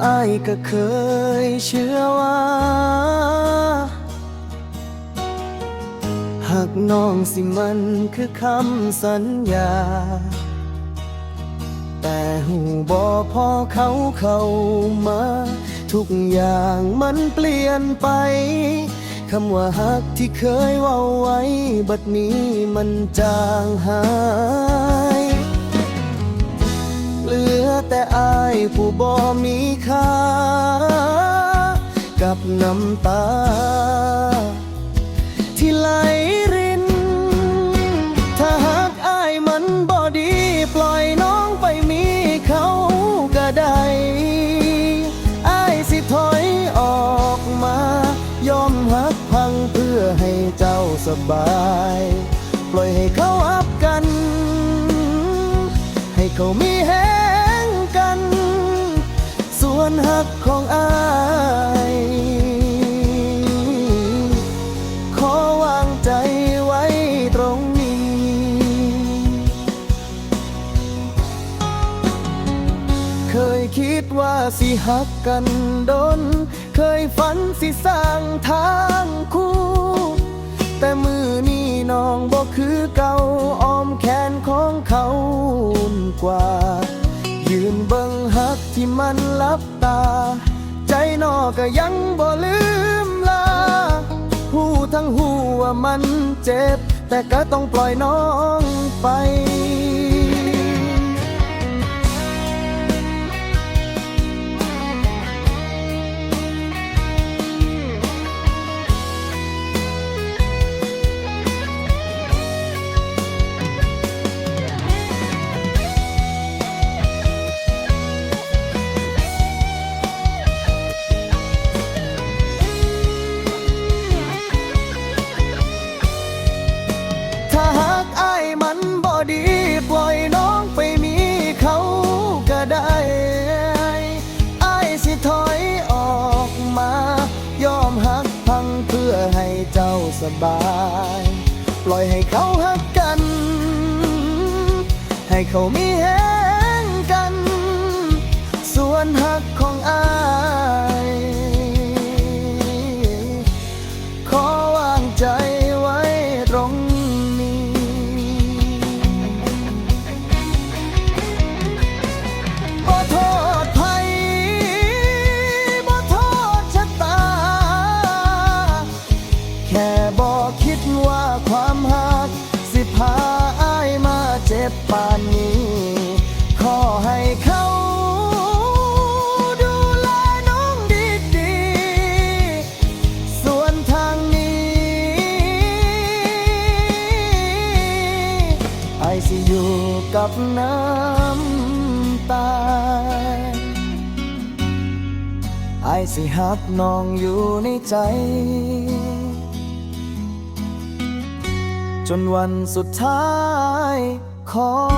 อ้ายก็เคยเชื่อว่าหากน้องสิมันคือคำสัญญาแต่หูบ่พอเขาเข้ามาทุกอย่างมันเปลี่ยนไปคำว่าฮักที่เคยเว้าไว้บัดนี้มันจางหายเหลือแต่อายผู้บ่มีค่ากับน้ำตาที่ไหลรินถ้าหากอายมันบ่ดีปล่อยน้องไปมีเขาก็ได้อายสิถอยออกมายอมหักพังเพื่อให้เจ้าสบายปล่อยให้เขาอับกันให้เขามีแห้งกันส่วนหักของอายขอวางใจไว้ตรงนี้เคยคิดว่าสิหักกันดนเคยฝันสิสร้างทางคู่แต่มือนี้น้องบ่คือเก่าอ้อมแขนของเขากว่ายืนเบิ่งหักที่มันลับตาใจนอก็ยังบ่ลืมลาหูทั้งหูว่ามันเจ็บแต่ก็ต้องปล่อยน้องไปถ้าหากอายมันบ่ดีปล่อยน้องไปมีเขาก็ได้อายสิถอยออกมายอมหักพังเพื่อให้เจ้าสบายปล่อยให้เขาหักกันให้เขามีแห้งกันส่วนหักของอายขอวางใจไว้ตรงบ่โทษไผบ่โทษชะตาแค่บ่คิดว่าความหักสิพาอ้ายมาเจ็บปานนี้ขอให้เขาดูแลน้องดีๆส่วนทางนี้อ้ายสิอยู่กับน้ำตาอ้ายสิฮักน้องอยู่ในใจจนวันสุดท้ายของ